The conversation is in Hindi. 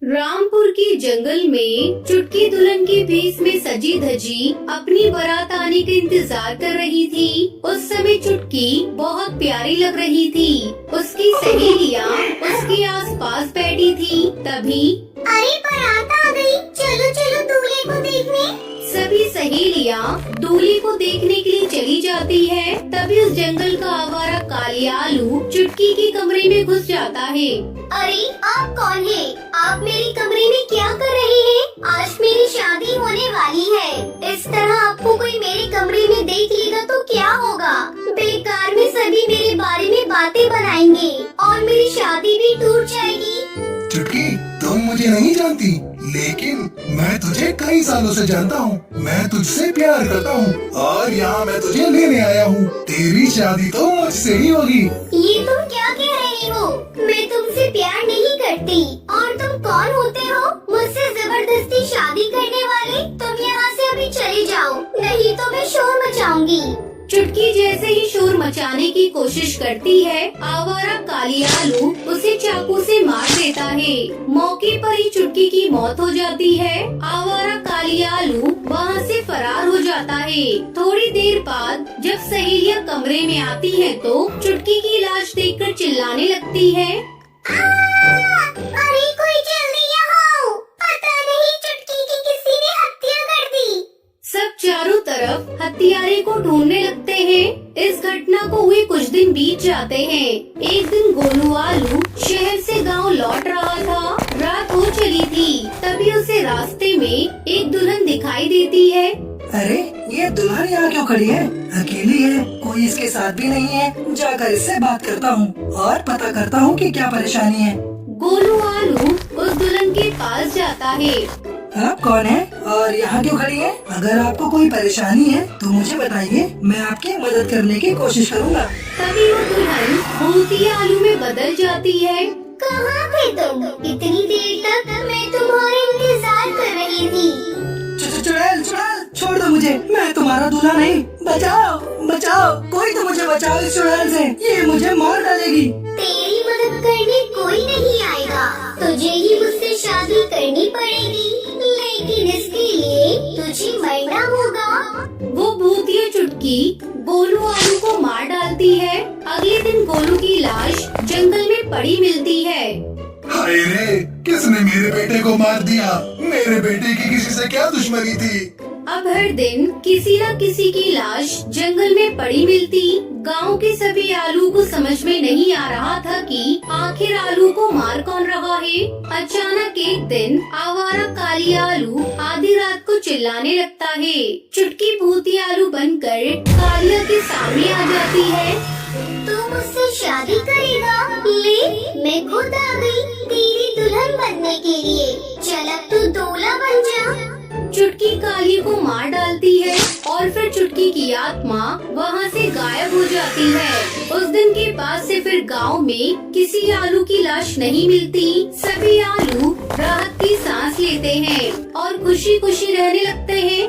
रामपुर के जंगल में चुटकी दुल्हन के भेष में सजी धजी अपनी बारात आने का इंतजार कर रही थी। उस समय चुटकी बहुत प्यारी लग रही थी। उसकी सहेलियाँ उसके आसपास बैठी थी। तभी अरे बारात आ गई, चलो चलो दूल्हे को देखने। सभी सहेलियाँ दूल्हे को देखने के लिए चली जाती है। तभी उस जंगल का आवारा कालियालू चुटकी के कमरे में घुस जाता है। अरे आप कौन है? आप मेरे कमरे में क्या कर रहे हैं? आज मेरी शादी होने वाली है। इस तरह आपको कोई मेरे कमरे में देख लेगा तो क्या होगा? बेकार में सभी मेरे बारे में बातें बनाएंगे और मेरी शादी भी टूट जाएगी। चुटकी, तुम मुझे नहीं जानती, लेकिन मैं तुझे कई सालों से जानता हूँ। मैं तुझसे प्यार करता हूँ और यहाँ मैं तुझे लेने आया हूँ। तेरी शादी तो मुझसे ही होगी। ये तुम क्या कह रहे हो? मैं तुमसे प्यार नहीं करती। और तुम कौन होते हो मुझसे जबरदस्ती शादी करने वाले? तुम यहाँ से अभी चले जाओ, नहीं तो मैं शोर मचाऊंगी। चुटकी जैसे ही शोर मचाने की कोशिश करती है, आवारा कालियालू उसे चाकू से मार देता है। मौके पर ही चुटकी की मौत हो जाती है। आवारा कालियालू वहाँ से फरार हो जाता है। थोड़ी देर बाद जब सहेलियाँ कमरे में आती है तो चुटकी की लाश देखकर चिल्लाने लगती है। अरे कोई जल्दी यहाँ आओ, पता नहीं चुटकी की किसी ने हत्या कर दी। सब चारों तरफ हत्यारे को ढूंढने लगते हैं। इस घटना को हुए कुछ दिन बीत जाते हैं। एक दिन गोलू आलू शहर से गांव लौट रहा था। रात हो चली थी। तभी उसे रास्ते में एक दुल्हन दिखाई देती है। अरे ये दुल्हन यहाँ क्यों खड़ी है? अकेली है, कोई इसके साथ भी नहीं है। जाकर इससे बात करता हूँ और पता करता हूँ कि क्या परेशानी है। गोलू आलू उस दुल्हन के पास जाता है। आप कौन है और यहाँ क्यों खड़ी है? अगर आपको कोई परेशानी है तो मुझे बताइए, मैं आपकी मदद करने की कोशिश करूँगा। तभी वो दुल्हन भूतिया आलू में बदल जाती है। कहाँ थे तुम? इतनी देर तक मैं तुम्हारा इंतजार कर रही थी। चुड़ैल, चुड़ैल, छोड़ दो मुझे, मैं तुम्हारा दूल्हा नहीं। बचाओ, बचाओ, कोई तो मुझे बचाओ इस चुड़ैल से, ये मुझे मार डालेगी। तेरी मदद करने कोई नहीं आएगा, तुझे ही मुझसे शादी करनी पड़ेगी, लेकिन इसके लिए तुझे मरना होगा। वो भूतिया चुटकी गोलू आलू को मार डालती है। अगले दिन गोलू की लाश जंगल में पड़ी मिलती है। हाय रे, किसने मेरे बेटे को मार दिया? मेरे बेटे की किसी से क्या दुश्मनी थी? अब हर दिन किसी न किसी की लाश जंगल में पड़ी मिलती। गांव के सभी आलू को समझ में नहीं आ रहा था कि आखिर आलू को मार कौन रहा है। अचानक एक दिन आवारा काली आलू आधी रात को चिल्लाने लगता है। चुटकी भूती आलू बनकर कालिया के सामने आ जाती है। तू मुझसे शादी करेगा? ले, मैं खुद आ गई तेरी दुल्हन बनने के लिए। चल अब तू दूल्हा बन जा। चुटकी काली को मार डालती है और फिर चुटकी की आत्मा वहाँ से गायब हो जाती है। उस दिन के बाद से फिर गांव में किसी आलू की लाश नहीं मिलती। सभी आलू राहत की सांस लेते हैं और खुशी खुशी रहने लगते हैं।